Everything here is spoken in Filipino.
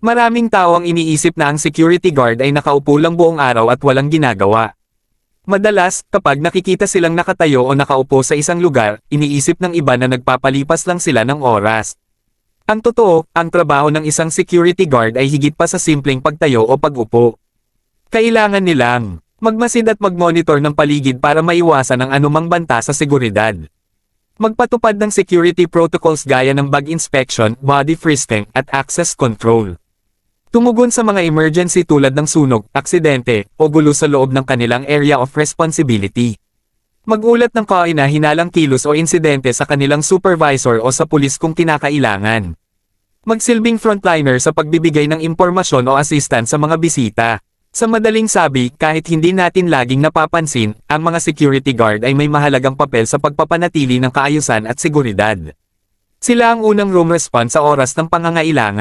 Maraming tao ang iniisip na ang security guard ay nakaupo lang buong araw at walang ginagawa. Madalas, kapag nakikita silang nakatayo o nakaupo sa isang lugar, iniisip ng iba na nagpapalipas lang sila ng oras. Ang totoo, ang trabaho ng isang security guard ay higit pa sa simpleng pagtayo o pag-upo. Kailangan nilang magmasid at mag-monitor ng paligid para maiwasan ang anumang banta sa seguridad. Magpatupad ng security protocols gaya ng bag inspection, body frisking, at access control. Tumugon sa mga emergency tulad ng sunog, aksidente, o gulo sa loob ng kanilang area of responsibility. Magulat ng kahinahinalang kilos o insidente sa kanilang supervisor o sa pulis kung kinakailangan. Magsilbing frontliner sa pagbibigay ng impormasyon o assistance sa mga bisita. Sa madaling sabi, kahit hindi natin laging napapansin, ang mga security guard ay may mahalagang papel sa pagpapanatili ng kaayusan at seguridad. Sila ang unang room response sa oras ng pangangailangan.